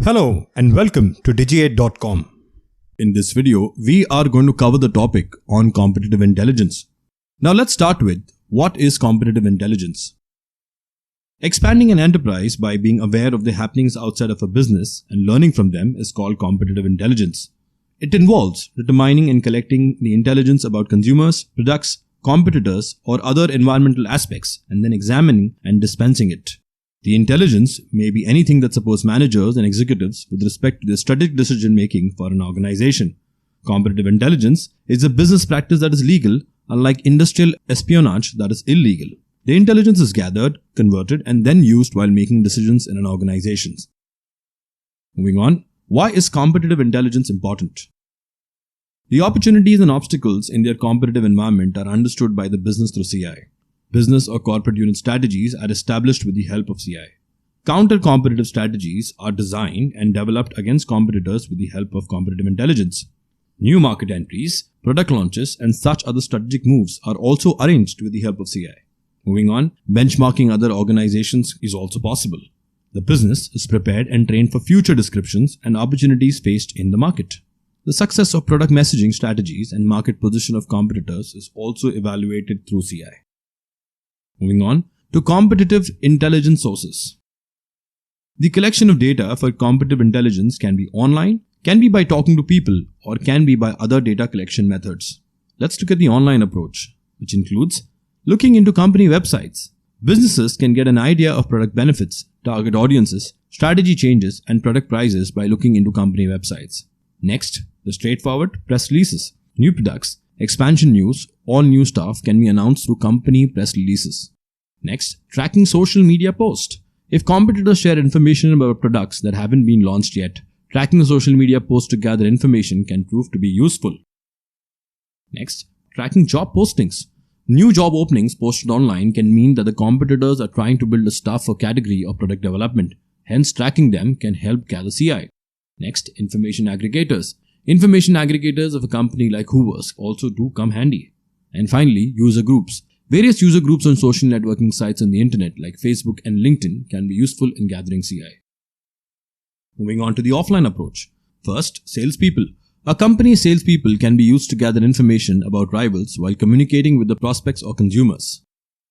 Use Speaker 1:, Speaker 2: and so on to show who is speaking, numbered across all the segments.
Speaker 1: Hello and welcome to Digi8.com. In this video, we are going to cover the topic on competitive intelligence. Now let's start with what is competitive intelligence. Expanding an enterprise by being aware of the happenings outside of a business and learning from them is called competitive intelligence. It involves determining and collecting the intelligence about consumers, products, competitors, or other environmental aspects and then examining and dispensing it. The intelligence may be anything that supports managers and executives with respect to their strategic decision making for an organization. Competitive intelligence is a business practice that is legal, unlike industrial espionage that is illegal. The intelligence is gathered, converted, and then used while making decisions in an organization. Moving on, why is competitive intelligence important? The opportunities and obstacles in their competitive environment are understood by the business through CI. Business or corporate unit strategies are established with the help of CI. Counter-competitive strategies are designed and developed against competitors with the help of competitive intelligence. New market entries, product launches, and such other strategic moves are also arranged with the help of CI. Moving on, benchmarking other organizations is also possible. The business is prepared and trained for future descriptions and opportunities faced in the market. The success of product messaging strategies and market position of competitors is also evaluated through CI. Moving on to competitive intelligence sources. The collection of data for competitive intelligence can be online, can be by talking to people, or can be by other data collection methods. Let's look at the online approach, which includes looking into company websites. Businesses can get an idea of product benefits, target audiences, strategy changes, and product prices by looking into company websites. Next, the straightforward press releases. New products, expansion news, or new stuff can be announced through company press releases. Next, tracking social media posts. If competitors share information about products that haven't been launched yet, tracking the social media posts to gather information can prove to be useful. Next, tracking job postings. New job openings posted online can mean that the competitors are trying to build a staff or category or product development. Hence, tracking them can help gather CI. Next, information aggregators. Information aggregators of a company like Hoover's also do come handy. And finally, user groups. Various user groups on social networking sites on the internet like Facebook and LinkedIn can be useful in gathering CI. Moving on to the offline approach. First, salespeople. A company's salespeople can be used to gather information about rivals while communicating with the prospects or consumers.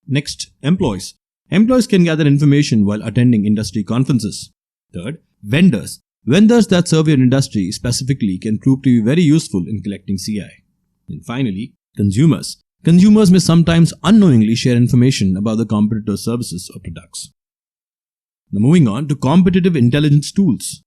Speaker 1: Next, employees. Employees can gather information while attending industry conferences. Third, vendors. Vendors that serve your industry specifically can prove to be very useful in collecting CI. And finally, consumers. Consumers may sometimes unknowingly share information about the competitor's services or products. Now moving on to competitive intelligence tools.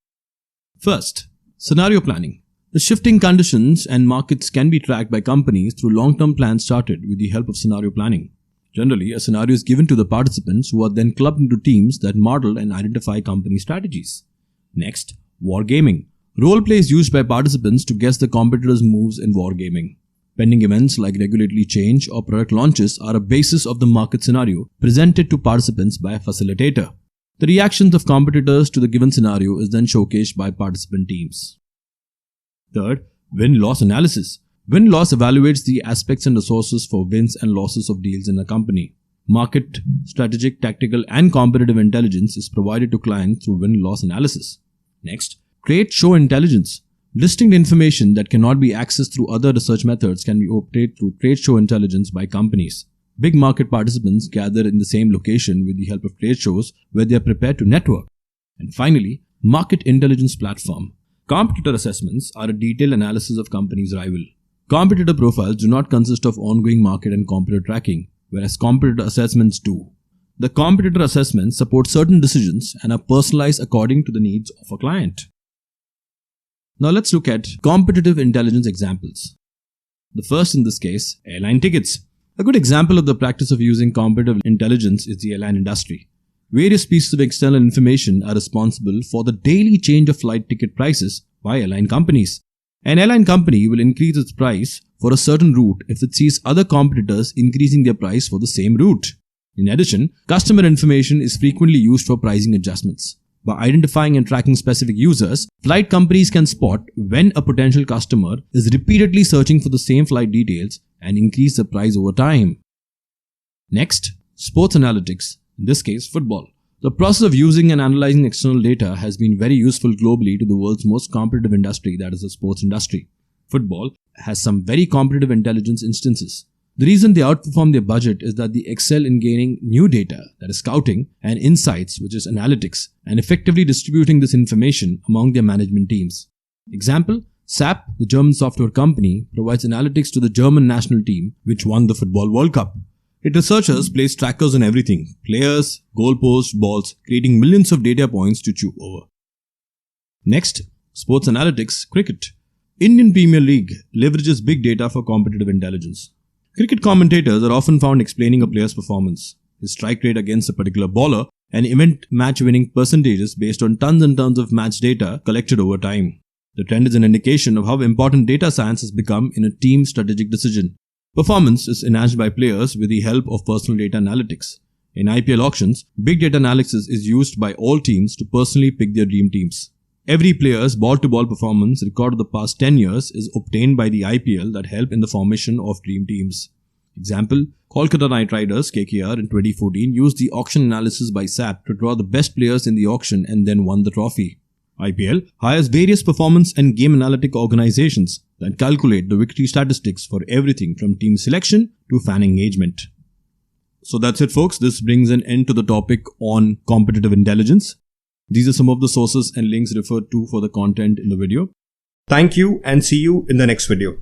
Speaker 1: First, scenario planning. The shifting conditions and markets can be tracked by companies through long-term plans started with the help of scenario planning. Generally, a scenario is given to the participants who are then clubbed into teams that model and identify company strategies. Next, wargaming. Role play is used by participants to guess the competitors' moves in wargaming. Pending events like regulatory change or product launches are a basis of the market scenario presented to participants by a facilitator. The reactions of competitors to the given scenario is then showcased by participant teams. Third, win-loss analysis. Win-loss evaluates the aspects and resources for wins and losses of deals in a company. Market, strategic, tactical, and competitive intelligence is provided to clients through win-loss analysis. Next, trade show intelligence. Distinct information that cannot be accessed through other research methods can be obtained through trade show intelligence by companies. Big market participants gather in the same location with the help of trade shows where they are prepared to network. And finally, market intelligence platform. Competitor assessments are a detailed analysis of companies' rival. Competitor profiles do not consist of ongoing market and competitor tracking, whereas competitor assessments do. The competitor assessments support certain decisions and are personalized according to the needs of a client. Now let's look at competitive intelligence examples. The first in this case, airline tickets. A good example of the practice of using competitive intelligence is the airline industry. Various pieces of external information are responsible for the daily change of flight ticket prices by airline companies. An airline company will increase its price for a certain route if it sees other competitors increasing their price for the same route. In addition, customer information is frequently used for pricing adjustments. By identifying and tracking specific users, flight companies can spot when a potential customer is repeatedly searching for the same flight details and increase the price over time. Next, sports analytics, in this case football. The process of using and analyzing external data has been very useful globally to the world's most competitive industry, that is the sports industry. Football has some very competitive intelligence instances. The reason they outperform their budget is that they excel in gaining new data, that is scouting, and insights, which is analytics, and effectively distributing this information among their management teams. Example, SAP, the German software company, provides analytics to the German national team, which won the Football World Cup. Its researchers place trackers on everything, players, goalposts, balls, creating millions of data points to chew over. Next, sports analytics, cricket. Indian Premier League leverages big data for competitive intelligence. Cricket commentators are often found explaining a player's performance, his strike rate against a particular bowler, and event match-winning percentages based on tons and tons of match data collected over time. The trend is an indication of how important data science has become in a team's strategic decision. Performance is enhanced by players with the help of personal data analytics. In IPL auctions, big data analysis is used by all teams to personally pick their dream teams. Every player's ball-to-ball performance record of the past 10 years is obtained by the IPL that help in the formation of dream teams. Example, Kolkata Knight Riders (KKR) in 2014 used the auction analysis by SAP to draw the best players in the auction and then won the trophy. IPL hires various performance and game analytic organizations that calculate the victory statistics for everything from team selection to fan engagement. So that's it, folks. This brings an end to the topic on competitive intelligence. These are some of the sources and links referred to for the content in the video. Thank you and see you in the next video.